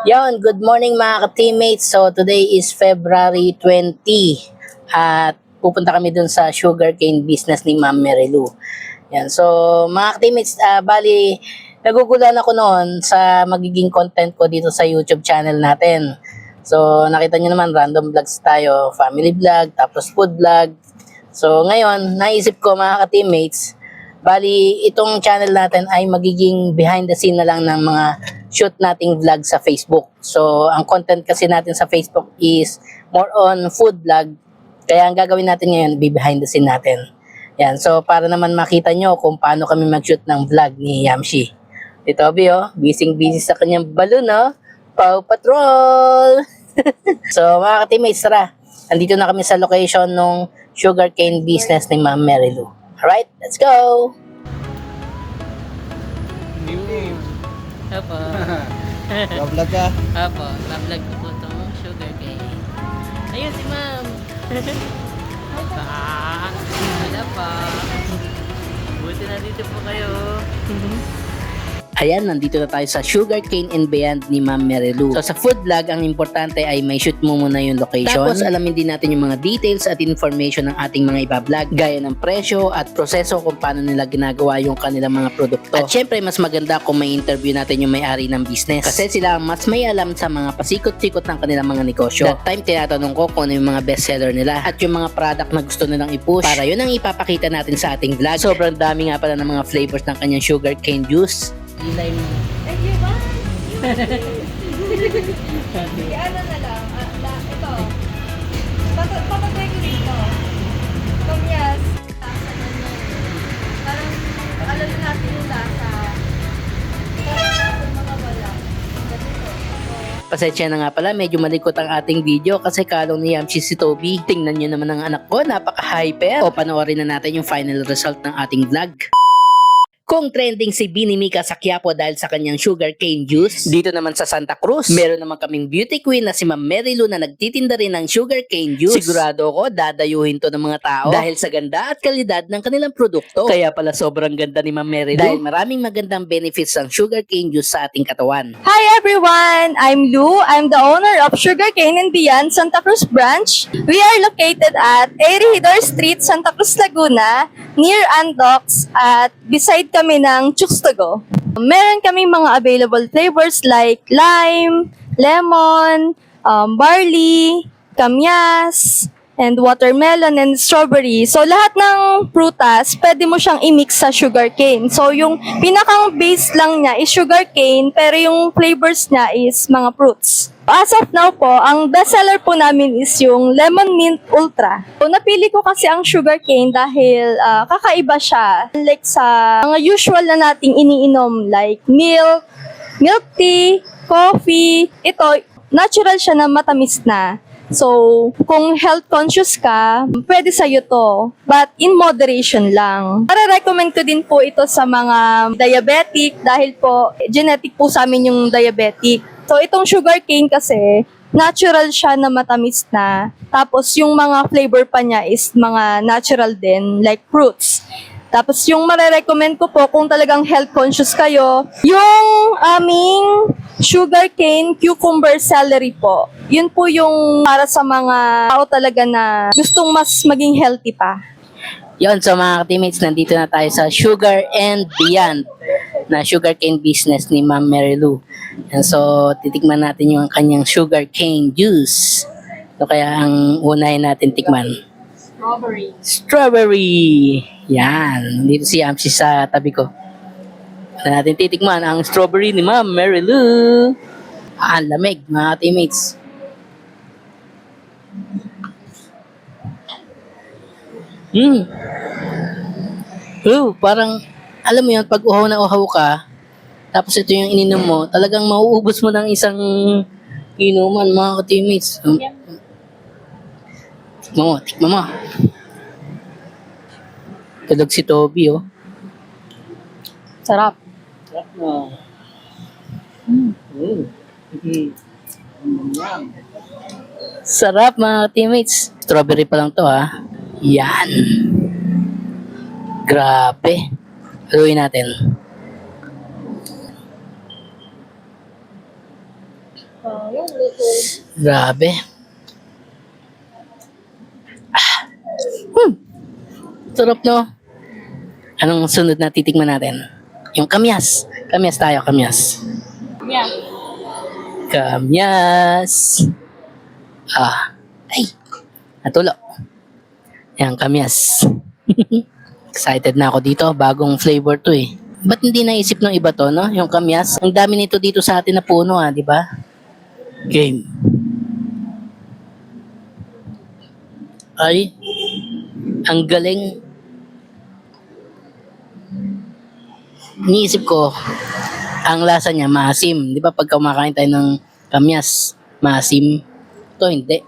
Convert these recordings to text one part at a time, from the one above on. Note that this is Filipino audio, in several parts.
Yon, good morning mga ka-teammates. So today is February 20 at pupunta kami dun sa sugarcane business ni Ma'am Merilu. Yan. So mga ka-teammates, bali nagugulan ako noon sa magiging content ko dito sa YouTube channel natin. So nakita niyo naman random vlogs tayo, family vlog, tapos food vlog. So ngayon, naisip ko mga ka-teammates, bali itong channel natin ay magiging behind the scene na lang ng mga shoot nating vlog sa Facebook. So, ang content kasi natin sa Facebook is more on food vlog. Kaya ang gagawin natin ngayon, behind the scene natin. Yan. So, para naman makita nyo kung paano kami mag-shoot ng vlog ni Yamshi. Ito, Obi, oh. Busy sa kanyang balon, oh. Paw Patrol! So, mga ka-teammates, tara. Andito na kami sa location ng sugarcane business ni Ma'am Merilu. Alright, let's go! Apo. Vlog ka? Apo, vlog ko po itong sugarcane. Ayun si ma'am. Wala pa. Buti na dito po kayo. Ayan, nandito na tayo sa Sugarcane and Beyond ni Ma'am Merilu. So sa food vlog, ang importante ay may shoot mo muna yung location. Tapos alamin din natin yung mga details at information ng ating mga iba-vlog, gaya ng presyo at proseso kung paano nila ginagawa yung kanilang mga produkto. At syempre, mas maganda kung may interview natin yung may-ari ng business. Kasi sila ang mas may alam sa mga pasikot-sikot ng kanilang mga negosyo. That time, tinatanong ko kung ano yung mga bestseller nila at yung mga product na gusto nilang i-push para yun ang ipapakita natin sa ating vlog. Sobrang dami nga pala ng mga flavors ng kanyang sugarcane juice. Ilay mo. Thank you, bye! Ano na lang, ito. Papagay ko dito. Kamyas. Lasa na niya. Parang, alam na natin yung lasa. Parang mga wala. Ganito. Pasensya na nga pala, medyo malikot ang ating video kasi kalong ni Yamshi si Toby. Tingnan nyo naman ang anak ko, napaka-hyper. O panoorin na natin yung final result ng ating vlog. Kung trending si Bini Mika sa Quiapo dahil sa kanyang sugarcane juice, dito naman sa Santa Cruz, meron naman kaming beauty queen na si Ma'am Merilu na nagtitinda rin ng sugarcane juice. Sigurado ko dadayuhin to ng mga tao dahil sa ganda at kalidad ng kanilang produkto. Kaya pala sobrang ganda ni Ma'am Merilu dahil maraming magandang benefits ang sugarcane juice sa ating katawan. Hi everyone! I'm Lou. I'm the owner of Sugarcane and Beyond Santa Cruz branch. We are located at Eridor Street, Santa Cruz, Laguna, near Andox at beside kami ng Chooks to Go. Meron kaming mga available flavors like lime, lemon, barley, kamyas, and watermelon and strawberry. So lahat ng prutas, pwede mo siyang i-mix sa sugarcane. So yung pinakang base lang niya is sugarcane, pero yung flavors niya is mga fruits. As of now po, ang bestseller po namin is yung Lemon Mint Ultra. So, napili ko kasi ang sugarcane dahil kakaiba siya. Like sa mga usual na nating iniinom like milk tea, coffee, ito, natural siya na matamis na. So, kung health conscious ka, pwede sa'yo to. But in moderation lang. Para recommend ko din po ito sa mga diabetic dahil po genetic po sa amin yung diabetic. So, itong sugarcane kasi, natural siya na matamis na. Tapos, yung mga flavor pa niya is mga natural din, like fruits. Tapos, yung marerecommend ko po, kung talagang health conscious kayo, yung aming sugarcane cucumber celery po. Yun po yung para sa mga tao talaga na gustong mas maging healthy pa. Yon, so mga teammates, nandito na tayo sa Sugar and Beyond na sugarcane business ni Ma'am Merilu. And so, titikman natin yung kanyang sugarcane juice. So, kaya ang unahin natin tikman. Strawberry! Yan. Dito si Yamshi sa tabi ko. Na natin titikman ang strawberry ni Ma'am Merilu. Ang lamig, mga teammates. Parang, alam mo yun, pag uhaw na uhaw ka, tapos ito yung ininom mo, talagang mauubos mo ng isang inuman, mga teammates. Tikman mo. Tulog si Toby, oh. Sarap. Sarap, mga teammates. Strawberry pa lang to, ha. Yan. Grabe. Haluin natin. Grabe. Hmm. Sarap, no? Anong sunod na titikman natin? Yung kamyas. Kamyas tayo, kamyas. Kamyas. Ay. Natulo. Yan, kamyas. Excited na ako dito. Bagong flavor to eh. Ba't hindi naisip ng iba to, no? Yung kamyas. Ang dami nito dito sa atin na puno, di ba? Game. Ay. Ang galing. Iniisip ko, ang lasa niya maasim. Di ba pag kumakain tayo ng kamyas, maasim? Ito hindi.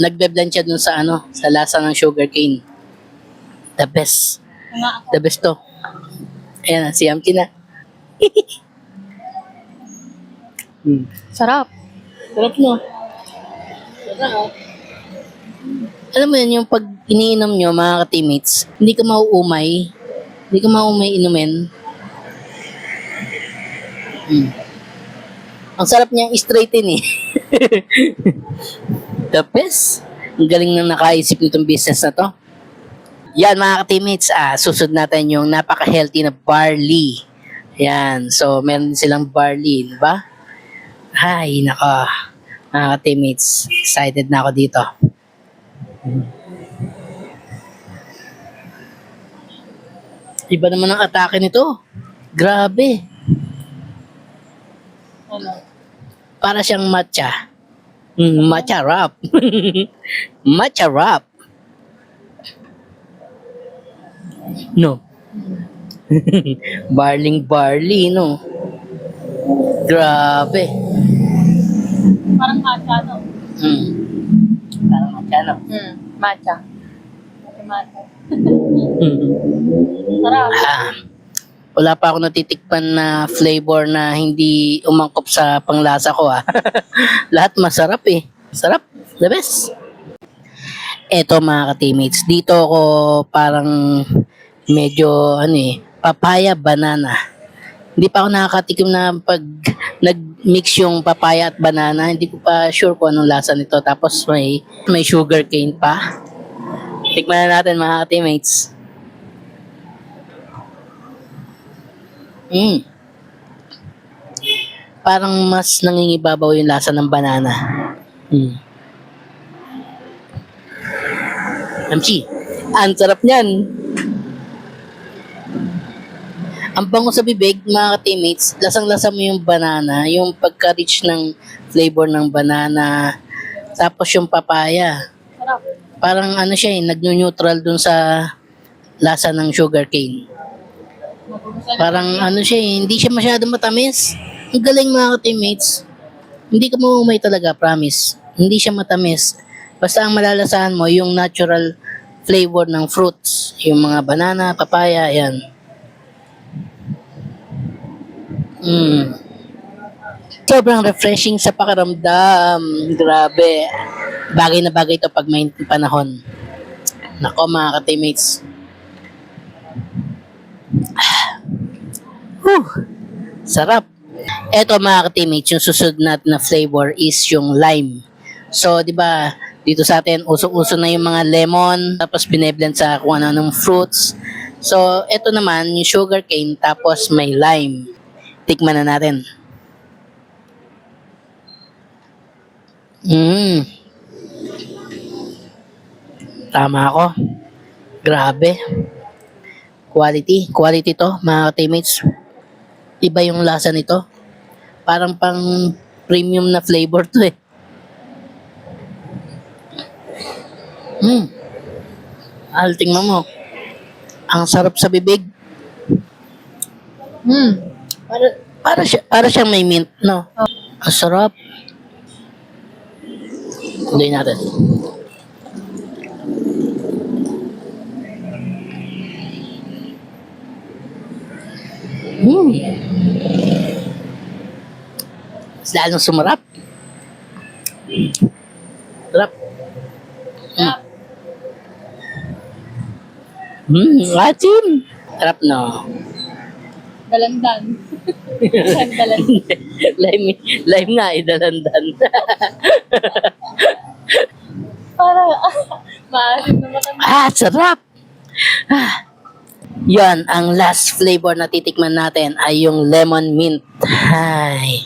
Nagbe-blend siya dun sa sa lasa ng sugarcane. The best. The best to. Ayan, si Amki na. Sarap. Sarap, no? Sarap. Alam mo yun, yung pag iniinom nyo, mga ka-teammates, hindi ka mauumay. Hindi ka mauumay inumin. Ang sarap niyang straighten eh. The best. Ang galing nang nakaisip nitong business na to. Yan mga ka-teammates, susud natin yung napaka-healthy na barley. Yan. So, meron silang barley, di ba? Ay, nako. Mga ka-teammates, excited na ako dito. Iba naman ang atake nito. Grabe. Para siyang matcha. Matcha wrap. Matcha wrap. No. Barley, no? Grabe. Parang matcha, no? Parang matcha, no? Matcha. Matcha. Sarap. Wala pa ako natitikpan na flavor na hindi umangkop sa panglasa ko Lahat masarap eh. Sarap. The best. Eto mga ka-teammates, dito ako parang medyo papaya banana. Hindi pa ako nakakatikim na pag nag-mix yung papaya at banana, hindi ko pa sure kung anong lasa nito. Tapos may sugar cane pa. Tikman na natin mga ka-teammates. Parang mas nangingibabaw yung lasa ng banana. Amchi, ang sarap niyan. Ang bango sa bibig, mga teammates, lasang-lasa mo yung banana, yung pagka-rich ng flavor ng banana, tapos yung papaya. Sarap. Parang siya nag-neutral dun sa lasa ng sugarcane. Parang siya hindi siya masyadong matamis. Ang galing mga teammates. Hindi ka maumay talaga, promise. Hindi siya matamis. Basta ang malalasahan mo yung natural flavor ng fruits. Yung mga banana, papaya, yan. Sobrang refreshing sa pakiramdam. Grabe. Bagay na bagay ito pag may panahon. Nako mga ka-teammates. Sarap. Eto mga ka-teammates, yung susunod natin na flavor is yung lime. So, di ba, dito sa atin, uso-uso na yung mga lemon, tapos bineblend sa kung ano-anong fruits. So, eto naman, yung sugar cane, tapos may lime. Tikman na natin. Tama ako. Grabe. Quality to, mga teammates. Iba yung lasa nito. Parang pang premium na flavor to eh. Tingnan mo. Ang sarap sa bibig. Para siyang may mint, no? Ang sarap. Tuloy natin. Mas lalong sumarap. Sarap. Atin. Sarap, no? Dalandan. lime nga, dalandan. Para maasim na matanda. Sarap! Yan, ang last flavor na titikman natin ay yung lemon mint. Ay.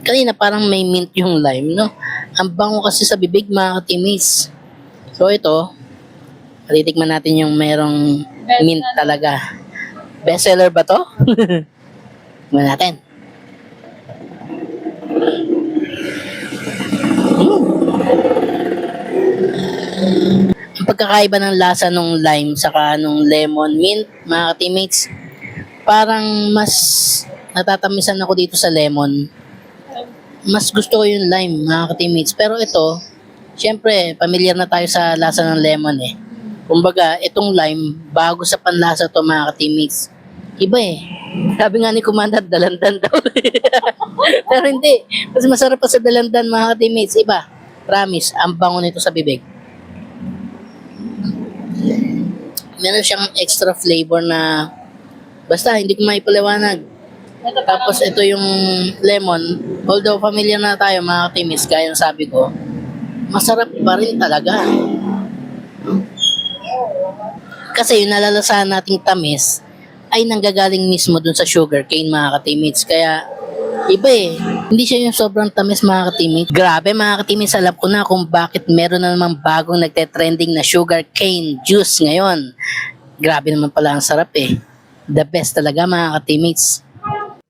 Kanina parang may mint yung lime, no? Ang bango kasi sa bibig, mga ka-teammates. So ito, titikman natin yung merong mint talaga. Best seller ba to? Tikman natin. Ang pagkakaiba ng lasa nung lime saka nung lemon mint, mga ka-teammates, parang mas natatamisan ako dito sa lemon. Mas gusto ko yung lime, mga ka-teammates. Pero ito, syempre, familiar na tayo sa lasa ng lemon eh. Kumbaga, itong lime, bago sa panlasa to, mga ka-teammates. Iba eh. Sabi nga ni Commander, dalandan daw. Pero hindi. Mas masarap pa sa dalandan, mga ka-teammates. Iba. Promise, ang bango nito sa bibig. Meron siyang extra flavor na basta hindi ko maipaliwanag. Tapos ito yung lemon, although familiar na tayo mga ka-teammates, gaya ng sabi ko, masarap pa rin talaga. Kasi yung nalalasahan nating tamis ay nanggagaling mismo dun sa sugarcane, mga ka-teammates. Kaya iba eh. Hindi siya yung sobrang tamis, mga ka-teammates. Grabe, mga ka-teammates, alam ko na kung bakit meron na namang bagong nagte-trending na sugarcane juice ngayon. Grabe naman pala ang sarap eh. The best talaga, mga ka-teammates.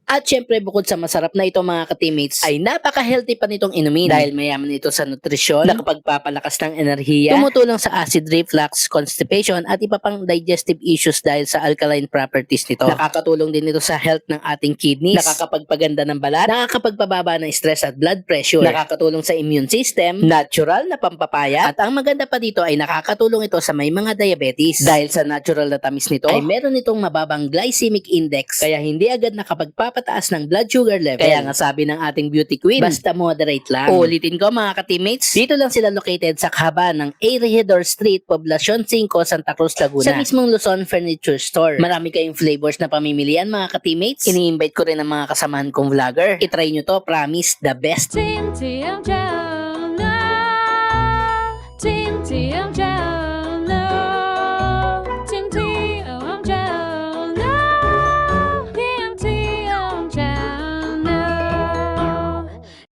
At syempre, bukod sa masarap na ito, mga ka-teammates, ay napaka-healthy pa nitong inumin dahil mayaman ito sa nutrisyon, nakapagpapalakas ng enerhiya, tumutulong sa acid reflux, constipation, at iba pang digestive issues dahil sa alkaline properties nito. Nakakatulong din ito sa health ng ating kidneys, nakakapagpaganda ng balat, nakakapagpababa ng stress at blood pressure, nakakatulong sa immune system, natural na pampapaya, at ang maganda pa dito ay nakakatulong ito sa may mga diabetes. Dahil sa natural na tamis nito, ay meron itong mababang glycemic index, kaya hindi agad nakapagpapataas ng blood sugar level. Kaya nga sabi ng ating beauty queen, basta moderate lang. Uulitin ko, mga ka-teammates, dito lang sila located sa kahaban ng A. Regidor Street, Poblacion 5, Santa Cruz, Laguna. Sa mismong Luzon Furniture Store. Marami kayong flavors na pamimilian, mga ka-teammates. Ini-invite ko rin ang mga kasamahan kong vlogger. I-try nyo to, promise, the best. Team TMJ.